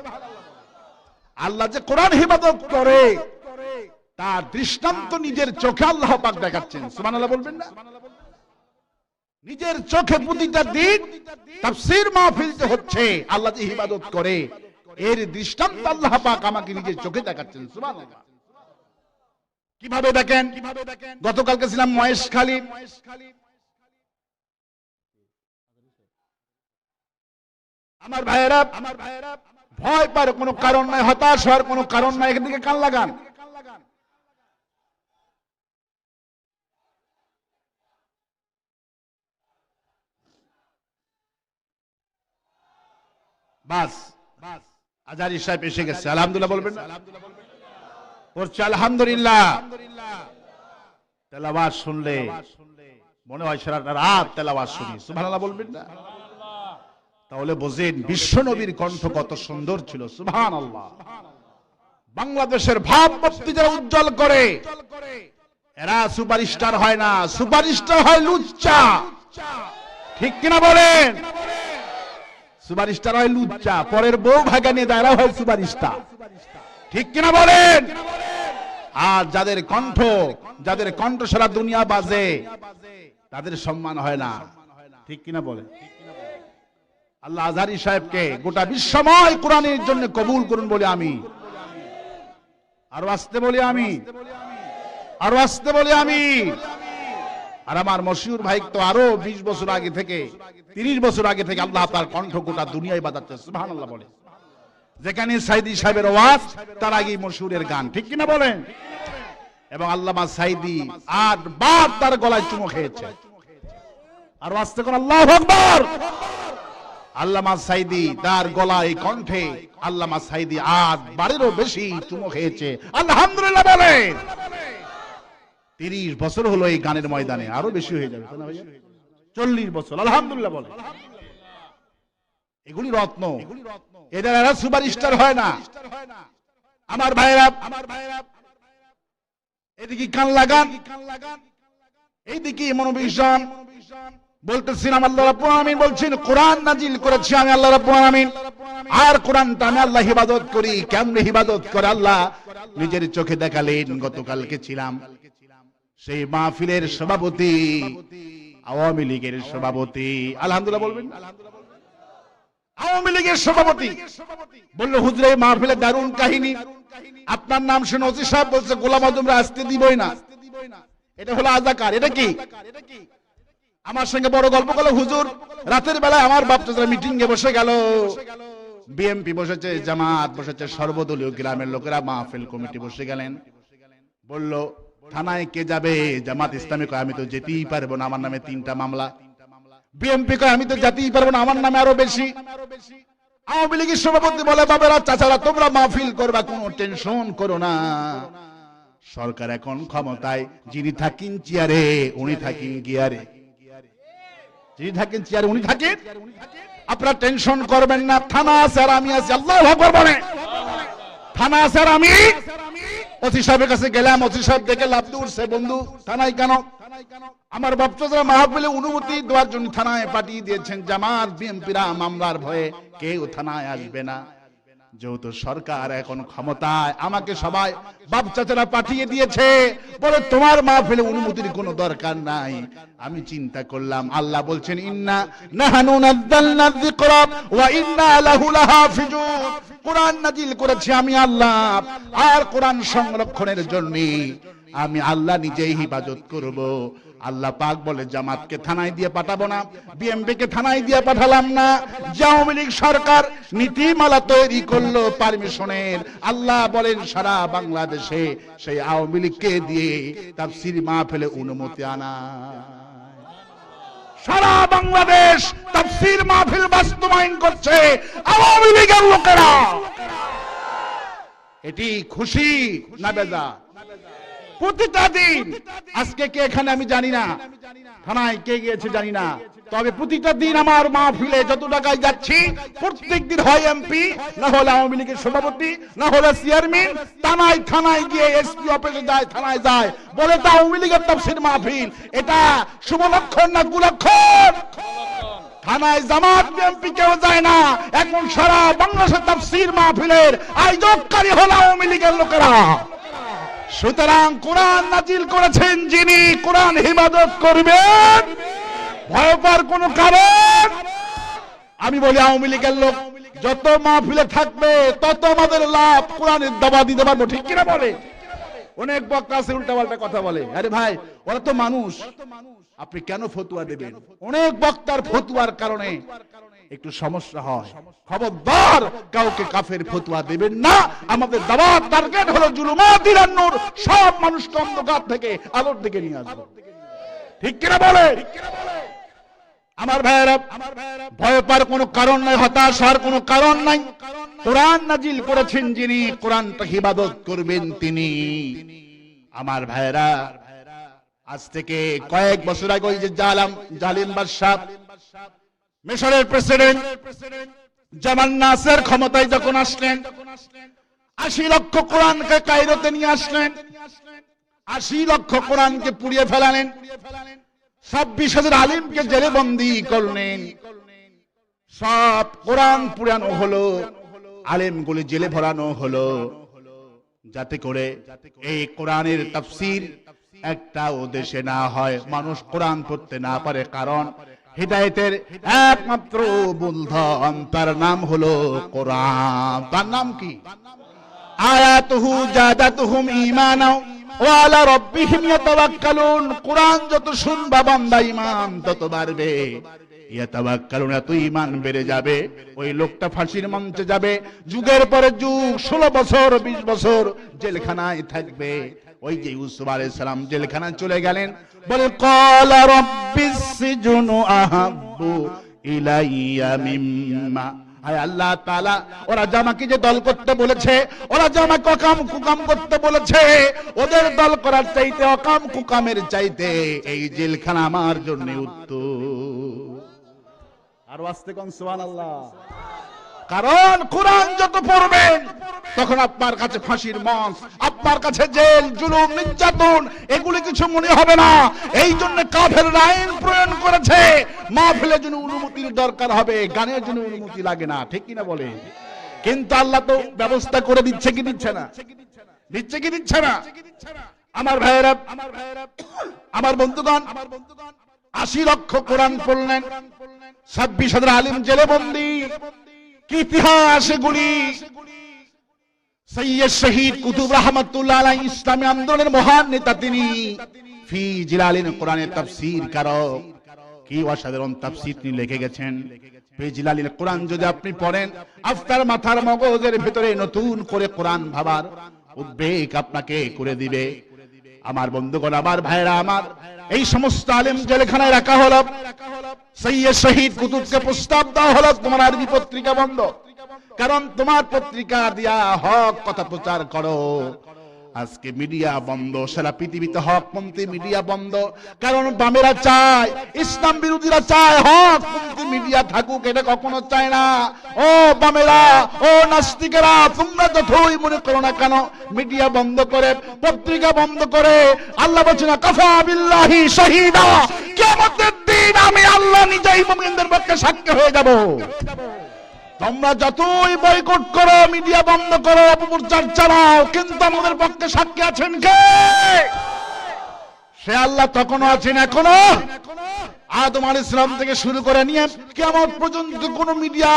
আল্লাহ যে কোরআন হিফাজত করে তার দৃষ্টান্ত নিজের চোখে আল্লাহ পাক দেখাচ্ছেন। সুবহানাল্লাহ বলবেন না? নিজের চোখে প্রতিটা দিন তাফসীর মাহফিল যে হচ্ছে, আল্লাহ যে হিফাজত করে এর দৃষ্টান্ত আল্লাহ পাক আমাকে নিজের চোখে দেখাচ্ছেন। সুবহানাল্লাহ। কিভাবে দেখেন? গতকালকে ছিলাম মহেশখালী। আমার ভাইয়েরা, ভয় পাওয়ার কোনো কারণ নাই, হতাশ হওয়ার কোনো কারণ নাই। এখান থেকে কান লাগান। বাস, আজহারি সাহেব এসে গেছে। আলহামদুলিল্লাহ বলবেন না? পড়ছে আলহামদুলিল্লাহ। তেলাওয়াত শুনলে মনে হয় সারাটা রাত তেলাওয়াত শুনি। সুবহানাল্লাহ বলবেন না? তাহলে বোঝেন বিশ্ব নবীর কণ্ঠ কত সুন্দর ছিল। সুবহানাল্লাহ। বাংলাদেশের ভাবমূর্তি যারা উজ্জ্বল করে, এরা সুপারস্টার হয় না, সুপারস্টার হয় লুচ্চা। ঠিক কিনা বলেন? সুপারস্টার হয় লুচ্চা, পরের বউ ভাগা নিয়ে তারা হয় সুপারস্টার। ঠিক কিনা বলেন? আর যাদের কণ্ঠ সারা দুনিয়া বাজে, তাদের সম্মান হয় না। ঠিক কিনা বলেন? আল্লাহ আজহারি সাহেবকে গোটা বিশ্বময় কোরআনের জন্য কবুল করুন বলে আমি, আরো আসতে বলি আমি, আরো আসতে বলি আমি। আর আমার মশিউর ভাই তো আরো 20 বছর আগে থেকে, 30 বছর আগে থেকে আল্লাহ তার কণ্ঠ গোটা দুনিয়ায় বাজাচ্ছে। সুবহানাল্লাহ বলে। যেখানে সাইদি সাহেবের ওয়াজ, তার আগে মশহুরের গান। ঠিক কিনা বলেন? এবং আল্লামা সাইদি 8 বার তার গলায় চুমো খেয়েছে। আর আস্তে করে আল্লাহু আকবার। আল্লামা সাইদি তার গলায়, কণ্ঠে আল্লামা সাইদি 8 বারেরও বেশি চুমো খেয়েছে। আলহামদুলিল্লাহ বলে। 30 বছর হলো এই গানের ময়দানে, আরো বেশি হয়ে যাবে, 40 বছর। আলহামদুলিল্লাহ বলে। এগুলি রত্ন, এদের এরা সুপারস্টার হয় না। আমার ভাইরা, এদিকে কান লাগান, এইদিকে মনোবিজ্ঞান বলতেছিলাম। আল্লাহ রাব্বুল আলামিন বলছেন, কোরআন নাজিল করেছি আমি আল্লাহ রাব্বুল আলামিন, আর কোরআনটা আমি আল্লাহ হিফাজত করি। কেমনে হিফাজত করে আল্লাহ নিজের চোখে দেখালেন। গতকালকে ছিলাম সেই মাহফিলের সভাপতি, আওয়ামী লীগের সভাপতি। আলহামদুলিল্লাহ বলবেন? আওয়ামী লীগের সভাপতি বলল, হুজুর এই মাহফিলের দারুণ কাহিনী, আপনার নাম শুনে ওসি সাহেব বলছে গোলাম আজমরা আসতে দিবই না। এটা হলো আজাকার। এটা কি? আমার সঙ্গে বড় গল্প করলো। হুজুর রাতের বেলায় আমার বাপচাচারা মিটিং এ বসে গেল, বিএমপি বসেছে, জামাত বসেছে, সর্বদলীয় গ্রামের লোকেরা, মাহফিল কমিটি বসে গেলেন। বলল, থানায় কে যাবে? জামাত ইসলামী কয়, আমি তো যেতেই পারবো না, আমার নামে 3টা মামলা। বিএনপি কয় আমি তো যেতেই পারবো না, আমার নামে আরো বেশি। আওয়ামী লীগের সভাপতি বলে বাবারা চাচারা তোমরা মাহফিল করবা, কোনো টেনশন করো না, সরকার এখন ক্ষমতায়, যিনি থাকেন চেয়ারে উনি থাকেন গিয়ারে, যিনি থাকেন চেয়ারে উনি থাকেন, আপনারা টেনশন করবেন না। থানা আছে আর আমি আছি, আল্লাহু আকবার বলে। থানা আছে আর আমি। ওসি সাহেবের কাছে গেলাম, ওসি সাহেব দেখে লাভ উঠছে, বন্ধু থানায় কেন? আমার বাপচাচারা মাহফিলে অনুমতি দেওয়ার জন্য থানায় পাঠিয়ে দিয়েছেন, জামাত বিএনপিরা মামলার ভয়ে কেউ থানায় আসবে না, যেহেতু সরকার এখন ক্ষমতায়, আমাকে সবাই বাপচাচারা পাঠিয়ে দিয়েছে, বলে তোমার মাহফিলে অনুমতির কোনো দরকার নাই। আমি চিন্তা করলাম, আল্লাহ বলছেন ইন্না নাহনু নাযালনা যিকরা ওয়া ইন্না লাহু লাহাফিজুন, কোরআন নাজিল করেছি আমি আল্লাহ, আর কোরআন সংরক্ষণের জন্য আমি আল্লাহ নিজেই হিফাজত করব। আল্লাহ পাক বলে জামাতকে থানায় দিয়ে পাঠাবো না, বিএমপিকে থানায় দিয়ে পাঠালাম না। আওয়ামী লীগ সরকার নীতিমালা তৈরি করলো পারমিশনের, আল্লাহ বলেন সারা বাংলাদেশে সেই আওয়ামী লীগকে দিয়ে তাফসীর মাহফিলে অনুমতি আনা। সারা বাংলাদেশ তাফসীর মাহফিল বাস্তবায়ন করছে আওয়ামী লীগের লোকেরা। এটি খুশি না বেজা? প্রতিটা দিন, আজকে কে এখানে আমি জানি না, থানায় কে গিয়েছে জানি না, তবে প্রতিটা দিন আমার মাহফিলে যত টাকায় যাচ্ছি প্রত্যেক দিন হয় এমপি, না হলে আওয়ামী লীগের সভাপতি, না হলে চেয়ারম্যান থানায় গিয়ে এসপি অফিসে যায়, থানায় যায়, বলে তা আওয়ামী লীগের তাফসীর মাহফিল। এটা শুভ লক্ষণ না কুলক্ষণ? থানায় জামাত বিএনপি কেউ যায় না, এখন সারা বাংলাদেশের তাফসীর মাহফিলের আয়োজককারী হলো আওয়ামী লীগের লোকেরা। সুতরাং কোরআন নাজিল করেছেন যিনি, কোরআন হিফাজত করবেন, ভয় পাওয়ার কোনো কারণ। আমি বলি আওয়ামী লীগের লোক যত মাহফিলে থাকবে তত আমাদের লাভ, কোরআনের দাবা দিতে পারবো, ঠিক কিনা বলে? অনেক বক্তা আছে উল্টাপাল্টা কথা বলে, আরে ভাই ওরা তো মানুষ, আপনি কেন ফতুয়া দেবেন? অনেক বক্তার ফতুয়ার কারণে একটু সমস্যা হয়, খবরদার কাউকে কাফের ফতুয়া দেবেন না। আমাদের দাওয়াত টার্গেট হলো জুলুমাতির নূর, সব মানুষকে অন্ধকার থেকে আলোর দিকে নিয়ে আসবো, ঠিক কিনা বলে? আমার ভাইয়েরা, ভয় পাওয়ার কোনো কারণ নাই, হতাশ হওয়ার কোনো কারণ নাই। কোরআন নাজিল করেছেন যিনি, কোরআনটা হিফাজত করবেন তিনি। আমার ভাইয়েরা, আজ থেকে কয়েক বছর আগে ওই যে জালিম বাদশা মিশরের প্রেসিডেন্ট জামাল নাসের ক্ষমতায় যখন আসলেন, 80 লক্ষ কোরআনকে কায়রোতে নিয়ে আসলেন, 80 লক্ষ কোরআনকে পুড়িয়ে ফেলালেন, 26,000 আলিমকে জেলে বন্দী করলেন, সব কোরআন পুরানো হলো, আলেমগুলি জেলে ভরানো হলো, যাতে করে এই কোরআনের তাফসীর একটাও দেশে না হয়, মানুষ কোরআন পড়তে না পারে। কারণ হিদায়াতের একমাত্র মূলধন, তার নাম হলো কোরআন। তার নাম কি? আয়াতুহু জাদাতুহুম ঈমানাও ওয়া আলা রাব্বিহিম ইয়াতাওয়াক্কালুন। কোরআন যত শুনবা বান্দা ঈমান তত বাড়বে, ইয়াতাওয়াক্কালুন, এত ঈমান বেড়ে যাবে। ওই লোকটা ফাঁসির মঞ্চে যাবে, যুগের পরে যুগ, 16 বছর 20 বছর জেলখানায় থাকবে। ওই যে ইউসুফ আলাইহিস সালাম জেলখানায় চলে গেলেন, বলে ক্বালা রাব্বিস সিজনু আহাব্বু ইলাইয়া মিম্মা। হায় আল্লাহ তাআলা, ওরা যে আমাকে যে দল করতে বলেছে, ওরা যে আমাকে অকাম কুকাম করতে বলেছে, ওদের দল করার চাইতে, অকাম কুকামের চাইতে এই জেলখানা আমার জন্য উত্তম। আর আস্তে কোন সুবহানাল্লাহ। কারণ কোরআন যত পড়বেন তখন আপনার কাছে ফাঁসির মঞ্চ, আপনার কাছে জেল, জুলুম, নির্যাতন এগুলি কিছু মনে হবে না। এই জন্য কাফের আইন প্রয়োগ করেছে, মাহফিলের জন্য অনুমতির দরকার হবে, গানের জন্য অনুমতি লাগে না, ঠিক কিনা বলে? কিন্তু আল্লাহ তো ব্যবস্থা করে দিচ্ছে কি দিচ্ছে না? দিচ্ছে কি দিচ্ছে না? আমার ভাইয়েরা, আমার বন্ধুগণ, 80 লক্ষ কোরআন পড়লেন, 26,000 আলিম জেলে বন্দী। কি ইতিহাস এগুলি! সৈয়দ শহীদ কুতুব রহমাতুল্লাহ আলাইহি ইসলামী আন্দোলনের মহান নেতা তিনি, ফি জিলালিন কোরআনের তাফসীর কারক। কি অসাধারণ তাফসীর তিনি লিখে গেছেন। ফি জিলালিন কোরআন যদি আপনি পড়েন, আপনার মাথার মগজের ভিতরে নতুন করে কোরআন ভাবার উদ্বেগ আপনাকে করে দিবে। আমার বন্ধুগণ, আমার ভাইরা, আমার এই সমস্ত আলেম জেলখানায় রাখা হলো, সৈয়দ শহীদ কুতুবকে প্রস্তাব দেওয়া হলো তোমার আরবি পত্রিকা বন্ধ, কারণ তোমার পত্রিকা দিয়া হক কথা প্রচার করো। আজকে মিডিয়া বন্ধ, সারা পৃথিবীতে হকপন্থী মিডিয়া বন্ধ, কারণ বামেরা চায়, ইসলাম বিরোধীরা চায় হকপন্থী মিডিয়া থাকুক, এটা কখনো চায় না। ও বামেরা, ও নাস্তিকেরা, তোমরা যতই মনে করো না কেন, মিডিয়া বন্ধ করে, পত্রিকা বন্ধ করে, আল্লাহ বলছে না কাফা বিল্লাহি শাহিদা, কিয়ামতের দিন আমি আল্লাহ নিজেই মুমিনদের পক্ষে সাক্ষী হয়ে যাব। তোমরা যতই বয়কট করো, মিডিয়া বন্ধ করো, অপপ্রচার চালাও, কিন্তু আমাদের পক্ষে সাক্ষী আছেন কে? সে আল্লাহ তখনও আছেন, এখনো। আদম আলাইহিস সালাম থেকে শুরু করে নিয়ে কিয়ামত পর্যন্ত কোন মিডিয়া,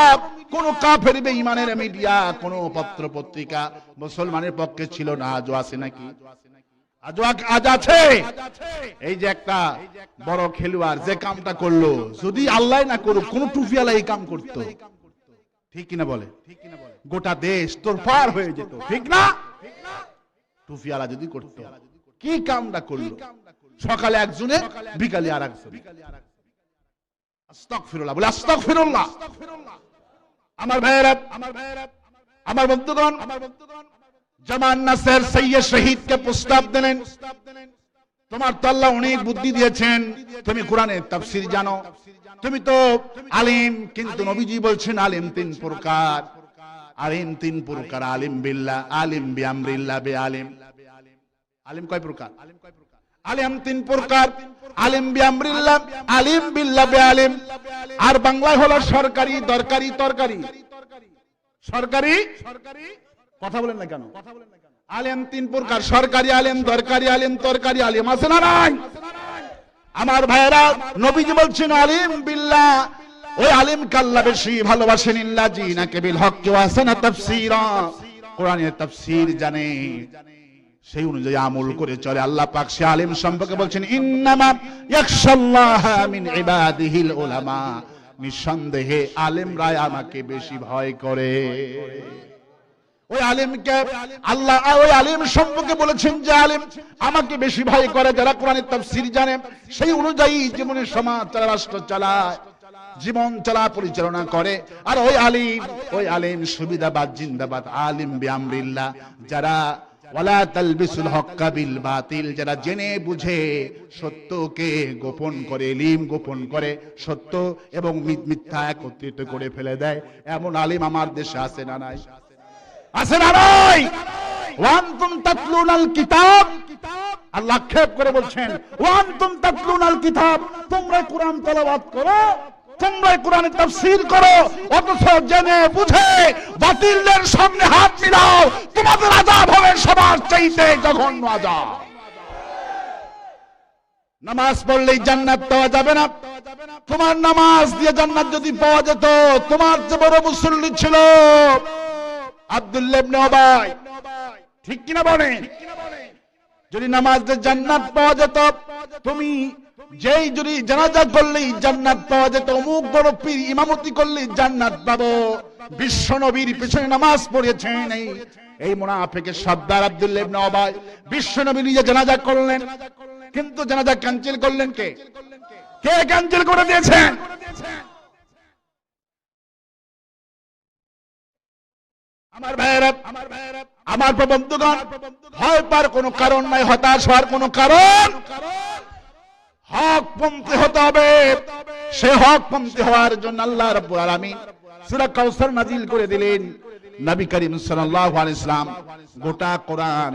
কোন কাফের বেঈমানের মিডিয়া, কোন পত্র পত্রিকা মুসলমানের পক্ষে ছিল না। আজও আছে নাকি? আজ আছে। এই যে একটা বড় খেলোয়াড় যে কামটা করলো, যদি আল্লাহ না করুক, কোন টুপিওয়ালা এই কাম করতো, ঠিক কিনা বলে? গোটা দেশ তোর পার হয়ে যেত, ঠিক না? টুপিওয়ালা যদি করতো, কি কামটা করলো, সকালে একজনে, বিকালে আর একজন। আস্তাগফিরুল্লাহ, বলে আস্তাগফিরুল্লাহ। আমার ভাইয়েরা, আমার বন্ধুগণ, জামান নাসের সৈয়দ শহীদকে প্রস্তাব দিলেন, তোমার তো আল্লাহ অনেক বুদ্ধি দিয়েছেন, তুমি কোরআনের তাফসীর জানো, তুমি তো আলিম, কিন্তু নবীজি বলছেন আলিম তিন প্রকার। আলিম তিন প্রকার, আলিম বিল্লাহ, আলিম বিআমরিল্লাহ, বেআলিম। আলিম কয় প্রকার? আলিম তিন প্রকার, আলিম বিআমরিল্লাহ, আলিম বিল্লাহ, বেআলিম। আর বাংলায় হলো সরকারি, দরকারি, তরকারি। সরকারি, কথা বলেন না কেন? আলিম তিন প্রকার, সরকারি আলিম, দরকারি আলিম, তরকারি আলিম। আছে না নাই? আমার ভাইয়েরা, নবীজি বলছেন আলিম বিল্লাহ, ওই আলিমকে আল্লাহ বেশি ভালোবাসেন, ইল্লাযীনাকা বিল হক্কি ওয়া আহসানা তাফসীরা, কোরআনের তাফসীর জানে, সেই অনুযায়ী আমল করে চলে। আল্লাহ পাক সে আলিম সম্পর্কে বলছেন ইন্নামা ইয়াখশাল্লাহা মিন ইবাদিহিল উলামা, নিঃসন্দেহে আলিমরা আমাকে বেশি ভয় করে। ওই আলিমকে আল্লাহ, ওই আলিম সম্পর্কে বলেছেন যে আলিম আমাকে বেশি ভয় করে যারা কোরআনের তাফসীর জানে, সেই অনুযায়ী জীবনে সমাজ চালা, রাষ্ট্র চালায়, জীবন চালা, পরিচালনা করে। আর ওই আলিম সুবিধাবাদ জিন্দাবাদ, আলিম বিআমরিল্লাহ, যারা ওয়ালা তালবিসুল হক্কা বিল বাতিল, যারা জেনে বুঝে সত্যকে গোপন করে, ইলম গোপন করে, সত্য এবং মিথ্যা একত্রিত করে ফেলে দেয়, এমন আলিম আমার দেশে আছে না নাই? আছে না নাই? ওয়ান্তুম তাতলুনাল কিতাব, আল্লাহ আক্ষেপ করে বলছেন ওয়ান্তুম তাতলুনাল কিতাব, তোমরা কোরআন তেলাওয়াত করো, তোমরা কোরআনের তাফসীর করো, অথচ জেনে বুঝে বাতিলদের সামনে হাত মিলাও, তোমাদের আযাব হবে সবার চাইতে জঘন্য আযাব। নামাজ পড়লেই জান্নাত পাওয়া যাবে না। তোমার নামাজ দিয়ে জান্নাত যদি পাওয়া যেত, তোমার যে বড় মুসল্লি ছিল আব্দুল্লাহ ইবনে উবাই, ঠিক কিনা বলেন? যদি নামাজ দিয়ে জান্নাত পাওয়া যেত, তুমি যেই যদি জানাজা করলেই জান্নাত পাওয়া যেত, অমুক বড় পীর ইমামতি করলেই জান্নাত পাবো, বিশ্ব নবীর পিছনে নামাজ পড়েছেন এই মুনাফিকের সর্দার আব্দুল্লাহ ইবনে উবাই, বিশ্ব নবী নিজে জানাজা করলেন, কিন্তু জানাজা ক্যান্সেল করলেন কে? কে ক্যান্সেল করে দিয়েছেন? আমার ভাইয়েরা, আমার বন্ধুগণ, ভয় পাওয়ার কোনো কারণ নাই, হতাশ হওয়ার কোনো কারণ। হকপন্থী হতে হবে। সে হকপন্থী হওয়ার জন্য আল্লাহ রাব্বুল আলামিন সূরা কাউসার নাজিল করে দিলেন। নবী করিম সাল্লাল্লাহু আলাইহি সাল্লাম গোটা কোরআন,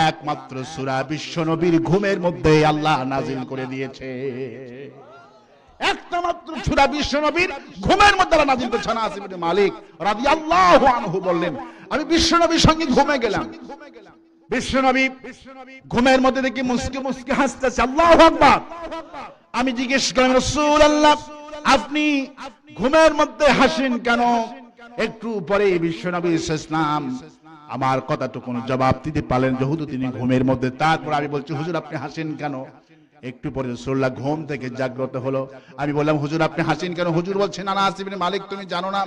একমাত্র সূরা বিশ্ব নবীর ঘুমের মধ্যে আল্লাহ নাজিল করে দিয়েছে। একটা মাত্র সূরা বিশ্ব নবীর ঘুমের মধ্যে আল্লাহ নাজিল করেছেন। আসিফ ইবনে মালিক রাদিয়াল্লাহু আনহু বললেন, আমি বিশ্ব নবীর সঙ্গে ঘুমে গেলাম, বিশ্ব নবী ঘুমের মধ্যে দেখি মুস্কি মুস্কি হাসতেছে, আল্লাহু আকবার। আমি জিজ্ঞেস করলাম, রাসূলুল্লাহ আপনি ঘুমের মধ্যে হাসেন কেন? একটু পরে বিশ্ব নবী ইসলাম আমার কথাটুকু জবাব দিতে পারলেন, যেহেতু তিনি ঘুমের মধ্যে। তারপর আমি বলছি, হুজুর আপনি হাসেন কেন? একটু পরে রাসূলুল্লাহ ঘুম থেকে জাগ্রত হলো। আমি বললাম, হুজুর আপনি হাসেন কেন? হুজুর বলছেন, না আনাস ইবনে মালিক, তুমি জানো না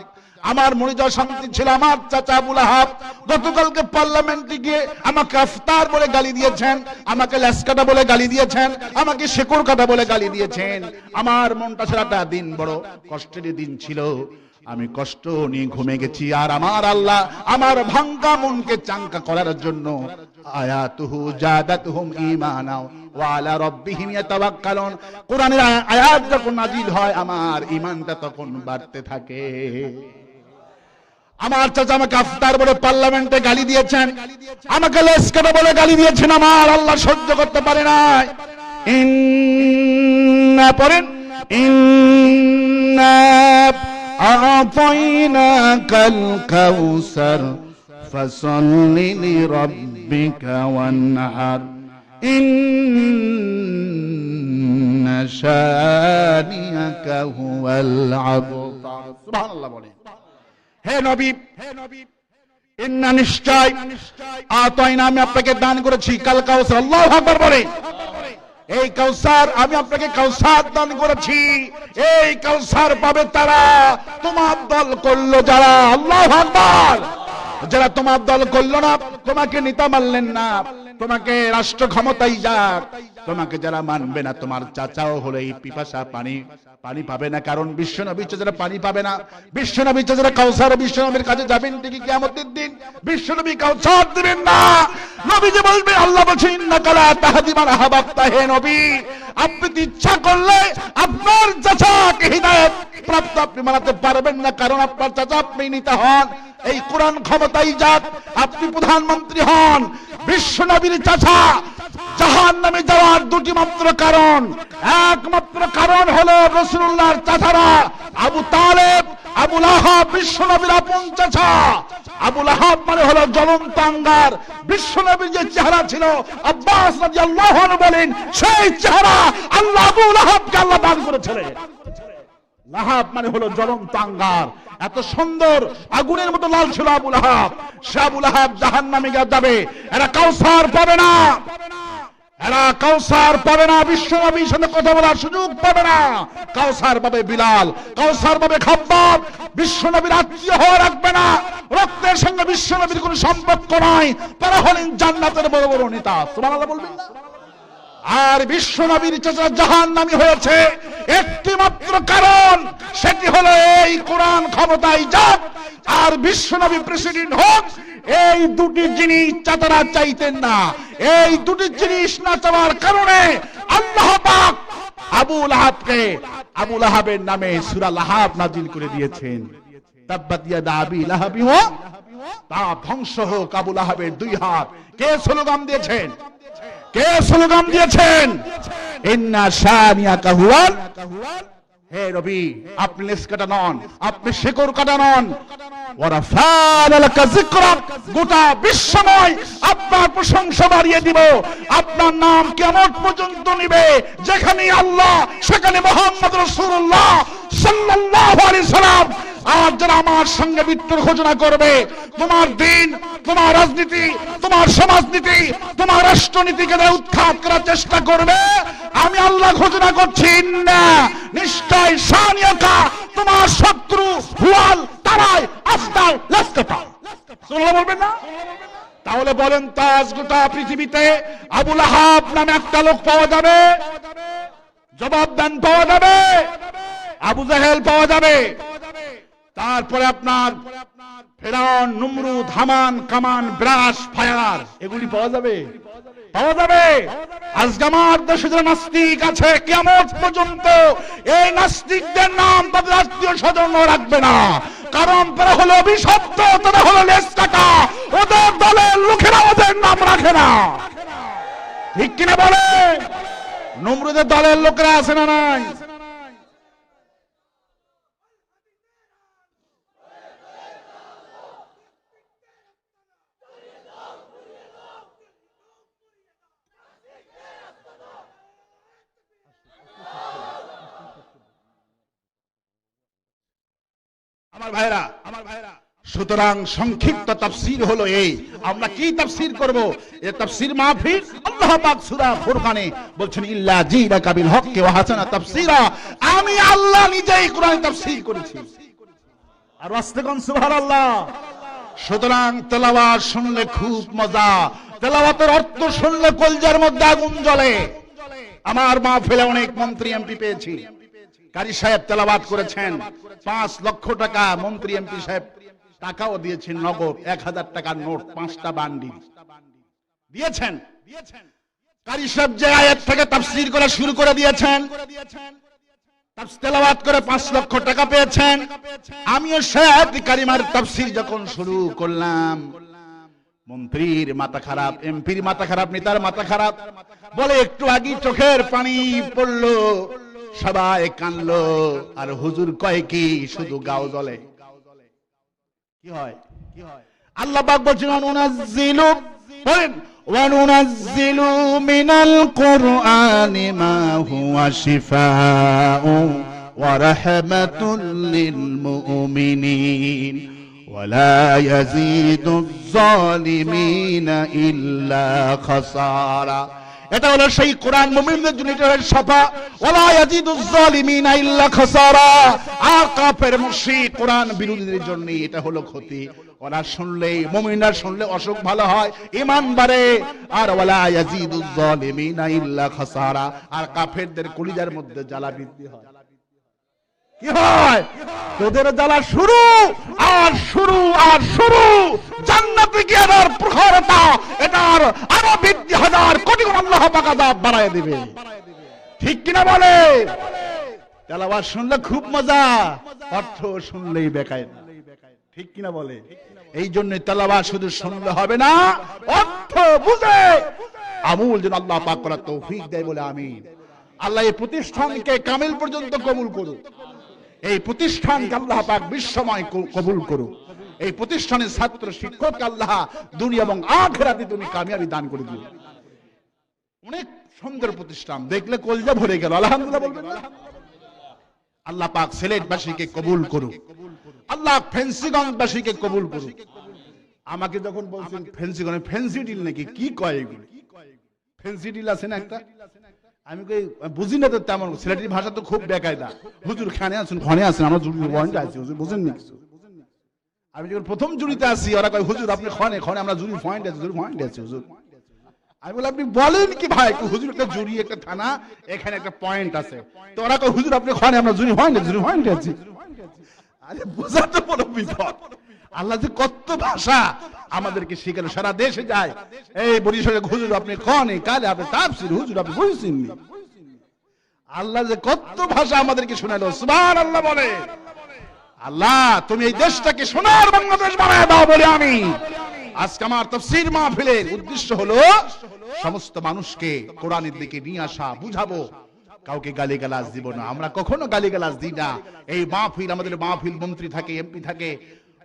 আমার মনে যা শান্তি ছিল, আমার চাচা আবু লাহাব গতকালকে পার্লামেন্টে গিয়ে আমাকে আফতার বলে গালি দিয়েছেন, আমাকে লেসকাটা বলে গালি দিয়েছেন, আমাকে শেকড় কাটা বলে গালি দিয়েছেন। আমার মনটা সারাটা দিন বড় কষ্টের দিন ছিল, আমি কষ্ট নিয়ে ঘুমে গেছি। আর আমার আল্লাহ আমার ভাঙ্গা মনকে চাঙ্গা করার জন্য আয়াতুহু জাদাতুহুম ঈমানা ওয়া আলা রাব্বিহিম ইয়াতাওয়াক্কালুন, কোরআনের আয়াত যখন নাজিল হয় আমার ঈমানটা তখন বাড়তে থাকে। আমার চাচা আমাকে আফতার বলে পার্লামেন্টে গালি দিয়েছেন, আমাকে লেসকাটা বলে গালি দিয়েছেন, আমার আল্লাহ সহ্য করতে পারে না। ইন্না পড়েন, ইন্না আ'তাইনাকাল কাউসার ফাসাল্লি লিরাব্বিকা ওয়ানহার ইন্না শানিয়াকা হুয়াল আবতার। সুবহানাল্লাহ বলেন। হে নবী, ইন্না নিশ্চয় আ'তাইনা আমি আপনাকে দান করেছি কাল কাউসার। আল্লাহু আকবার বলেন। এই কাউসার আমি আপনাকে কাউসার দান করেছি, এই কাউসার পাবে তারা তোমার দল করলো যারা। আল্লাহু আকবার। যারা তোমার দল করলো না, তোমাকে নেতা মানলেন না, তোমাকে রাষ্ট্র ক্ষমতায় যাক, তোমাকে যারা মানবে না, তোমার চাচাও হলে এই পিপাসা পানি পাবে না। কারণ বিশ্বনবী যারা পানি পাবে না, বিশ্বনবী যারা কাউসার বিশ্বনবীর কাছে যাবেন ঠিকই কিয়ামতের দিন, বিশ্বনবী কাউসার দিবেন না। নবীজি বলবে, আল্লাহ বলছেন ইন্নাকা লা তাহদি মান আহবাবতা, হে নবী আপনি ইচ্ছা করলে আপনার চাচাকে হিদায়াত প্রাপ্ত আপনি বানাতে পারবেন না, কারণ আপনার চাচা আপনি নিতে হন। এই কোরআন ক্ষমতায় যাক, আপনি প্রধানমন্ত্রী হন, বিশ্বনবীর চাচা জাহান্নামে যাওয়ার দুটি মাত্র কারণ। একমাত্র কারণ হলো রাসূলুল্লাহর চাচারা আবু তালেব, আবু লাহাব বিশ্বনবীর আপন চাচা। আবু লাহাব মানে হলো জ্বলন্ত আঙ্গার। বিশ্বনবীর যে চেহারা ছিল, আব্বাস রাদিয়াল্লাহু আনহু বলেন, সেই চেহারা আল্লাহ আবু লাহাবকে আল্লাহ দান করেছিলেন। লাহাব মানে হলো জ্বলন্ত আঙ্গার, এত সুন্দর আগুনের মতো লাল ছিল আবু লাহাব। সে আবু লাহাব জাহান্নামে যাবে, এরা কাউসার পাবে না, এরা কাউসার পাবে না, বিশ্বনবীর সাথে কথা বলার সুযোগ পাবে না। কাউসার পাবে বিলাল, কাউসার পাবে খাব্বাব, বিশ্বনবীর আত্মীয় হওয়া রাখবে না, রক্তের সঙ্গে বিশ্বনবীর কোনো সম্পর্ক নাই, তারা হলেন জান্নাতের বড় বড় নেতা। সুবহানাল্লাহ বলবেন না? আর বিশ্বনবীর চাচা জাহান্নামী হয়েছে একটি মাত্র কারণ, সেটি হলো এই কোরআন ক্ষমতায় যাক আর বিশ্বনবী প্রেসিডেন্ট হোক। এই দুটি জিনিস চাচারা চাইতেন না। এই দুটি জিনিস না চাওয়ার কারণে আল্লাহ পাক আবু লাহাবকে, আবু লাহাবের নামে সূরা লাহাব নাজিল করে দিয়েছেন। তাব্বাত ইয়াদা আবি লাহাবি ওয়া তা ধ্বংস হোক আবু লাহাবের দুই হাত। কে স্লোগান দিয়েছেন? কে স্লোগান দিয়েছেন? ইন্না শানিয়াকা হুয়াল। হে নবী আপনি লেস কাটা নন, আপনি শেকড় কাটা নন। ওয়ারাফা'না লাকা যিকরাক, গোটা বিশ্বময় আপনার প্রশংসা বাড়িয়ে দিব। আপনার নাম কিয়ামত পর্যন্ত নিবে, যেখানে আল্লাহ সেখানে মুহাম্মদ রাসূলুল্লাহ সাল্লাল্লাহু আলাইহি সাল্লাম। আর যারা আমার সঙ্গে মৃত্যুর ঘোষণা করবে, তোমার দিন, তোমার রাজনীতি, তোমার সমাজনীতি, তোমার রাষ্ট্রনীতিকে উৎখাত করার চেষ্টা করবে, আমি আল্লাহ ঘোষণা করছি না, নিশ্চয় শানিয়াকা তোমার শত্রু হুয়াল তারাই আফতার লাস্কাতা। সুবহানাল্লাহ বলবেন না? তাহলে বলেন তো আজ গোটা পৃথিবীতে আবু লাহাব নামে একটা লোক পাওয়া যাবে? জবাব দেন, পাওয়া যাবে? আবু জাহেল পাওয়া যাবে, তারপরে আপনার ফেরাউন, নমরুদ, হামান, কামান, ব্রাশ, ফায়ার, এগুলি পাওয়া যাবে? পাওয়া যাবে। আজকে আমার দেশে যারা নাস্তিক আছে, কিয়ামত পর্যন্ত এই নাস্তিকদের নাম তাদের আত্মীয় স্বজন রাখবে না, কারণ তারা হলো অভিশপ্ত, তারা হলো লেজ কাটা, ওদের দলের লোকেরা ওদের নাম রাখে না। ঠিক কিনা বলে? নমরুদের দলের লোকেরা আছে না নাই? আমার ভাইরা সুতরাং সংক্ষিপ্ত তাফসীর হলো এই। আমরা কি তাফসীর করব? এই তাফসীর মাহফিল আল্লাহ পাক সূরা ফুরকানে বলছেন ইল্লা জিনাকা বিল হক ওয়া হাসানা তাফসীরা, আমি আল্লাহ নিজেই কোরআন তাফসীর করেছি। আর আস্তে কোন সুবহানাল্লাহ। সুতরাং তেলাওয়াত শুনলে খুব মজা, তেলাওয়াতের অর্থ শুনলে কলজার মধ্যে আগুন জ্বলে। আমার মাহফিলে অনেক মন্ত্রী এমপি পেয়েছি, কারি সাহেব তেলাওয়াত করেছেন, 5 লক্ষ টাকা মন্ত্রী এমপি সাহেব টাকাও দিয়েছেন, নগদ 1000 টাকার নোট 5টা বান্ডিল দিয়েছেন। কারি সাহেব যে আয়াত থেকে তাফসীর করা শুরু করে দিয়েছেন, তেলাওয়াত করে 5 লক্ষ টাকা পেয়েছেন। আমিও সাহেব কারিমার তাফসীর যখন শুরু করলাম, মন্ত্রীর মাথা খারাপ, এমপির মাথা খারাপ, নেতার মাথা খারাপ, বলে একটু আগে চোখের পানি পড়লো, সবাই কানলো, আর হুজুর কয় কি শুধু গাও জ্বলে। কি হয়? আল্লাহ পাক বলেন ওয়ানুনাজ্জিলু, বলেন ওয়ানুনাজ্জিলু মিনাল কুরআনি মা হুয়া শিফাউ ওয়া রাহমাতুল লিল মুমিনিন ওয়া লা ইয়াজিদুজ জালিমিনা ইল্লা খাসারা। এটা হলো সেই কোরআন, মুমিনদের জন্য এটা হলো শাফা, ওয়ালা ইয়াজিদুজ জালিমিনা ইল্লা খাসারা। আর কাফের মুশরিক কোরআন বিরোধীদের জন্য এটা হলো ক্ষতি। ওরা শুনলে, মুমিনরা শুনলে অসুখ ভালো হয়, ঈমান বাড়ে। আর ওয়ালা ইয়াজিদুজ জালিমিনা ইল্লা খাসারা, আর কাফেরদের কলিজার মধ্যে জ্বালা বৃদ্ধি হয়। কি হয়? তোদের জ্বালা শুরু আর শুরু আর শুরু। জান্নাতে গিয়ে প্রখরতা এটার আরো বৃদ্ধি, 1000 কোটি গুণ আল্লাহ পাক আযাব বাড়ায় দিবে। ঠিক কিনা বলে? তেলাওয়াত শুনলে খুব মজা, অর্থ শুনলেই বেকায়। ঠিক কিনা বলে? এই জন্য তেলাওয়াত শুধু শুনলে হবে না, অর্থ বুঝে আমল যেন আল্লাহ পাক করার তৌফিক দেয় বলে আমিন। আল্লাহ এই প্রতিষ্ঠানকে কামিল পর্যন্ত কবুল করুক, এই প্রতিষ্ঠানকে আল্লাহ পাক বিশ্বময় কবুল করুক, এই প্রতিষ্ঠানের ছাত্র শিক্ষককে আল্লাহ দুনিয়া এবং আখিরাতে তুমি কামিয়াবি দান করে দিও। অনেক সুন্দর প্রতিষ্ঠান, দেখলে কলজা ভরে গেল। আলহামদুলিল্লাহ বলবেন না? আল্লাহ পাক সিলেটবাসীকে কবুল করুক, আল্লাহ ফেন্সিগঞ্জবাসীকে কবুল করুক। আমাকে যখন বলছেন ফেন্সিগঞ্জে ফেন্সি ডিল নাকি, কি কয় এগুলো? ফেন্সি ডিল আছে না একটা, আমি কই বুঝি না তো তেমন, সিলেটি ভাষা তো খুব বেকায়দা। হুজুর খানে আছেন, খনে আছেন, আমরা জুড়ি পয়েন্টে আছি, হুজুর বুঝেন না কিছু। আমি যখন প্রথম জুড়িতে আসি, ওরা কয় হুজুর আপনি খনে, খনে আমরা জুড়ি পয়েন্টে আছি, জুড়ি পয়েন্টে আছি হুজুর। আমি বলি আপনি বলেন কি ভাই? হুজুর একটা জুড়ি, একটা থানা, এখানে একটা পয়েন্ট আছে। তো ওরা কয় হুজুর আপনি খনে, আমরা জুড়ি পয়েন্টে, জুড়ি পয়েন্টে আছি। আরে বোঝা তো বড় বিপদ। আল্লাহ যে কত ভাষা আমাদেরকে শিখালো, সারা দেশে যায়। এই বরিশালে হুজুর আপনি খনে, কালে আপনি তাফসীর, হুজুর আপনি বুঝছেন নি। আল্লাহ যে কত ভাষা আমাদেরকে শোনালো, সুবহানাল্লাহ বলে। আল্লাহ তুমি এই দেশটাকে সোনার বাংলাদেশ বানায় দাও বলে আমি আজকে আমার তাফসীর মাহফিলের উদ্দেশ্য হলো সমস্ত মানুষকে কোরআনের দিকে নিয়ে আসা, বুঝাবো। কাউকে গালিগালাজ দিব না, আমরা কখনো গালিগালাজ দিই না। এই মাহফিল আমাদের মাহফিল, মন্ত্রী থাকে, এমপি থাকে,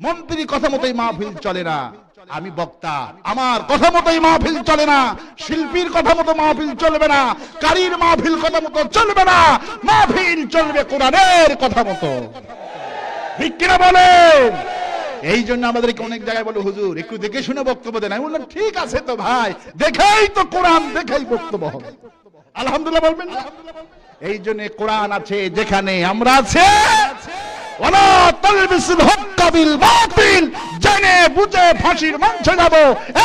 মন্ত্রী কথা মতোই মাহফিল চলে না। আমি বক্তা, আমার কথা মতোই মাহফিল চলে না। শিল্পীর কথা মতো মাহফিল চলবে না, কারীর মাহফিল কথা মতো চলবে না। মাহফিল চলবে কোরআনের কথা মতো। ঠিক কিনা বলেন? এই জন্য আমাদেরকে অনেক জায়গায় বলে হুজুর একটু দেখে শুনে বক্তব্য দেন। আমি বললাম ঠিক আছে তো ভাই, দেখেই তো কোরআন, দেখেই বক্তব্য হবে। আলহামদুলিল্লাহ বলবেন না? এই জন্য কোরআন আছে যেখানে আমরা আছে, ওয়ালা তালবিসুল হক্কা বিল বাতিল, জেনে বুঝে ফাঁসির মঞ্চে যাব,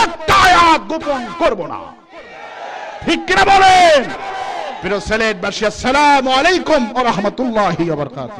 একটা আয়াত গোপন করব না। ঠিক কিনা বলেন? প্রিয় সিলেটবাসী, আসসালামু আলাইকুম ওয়া রাহমাতুল্লাহি ওয়া বারাকাতুহু।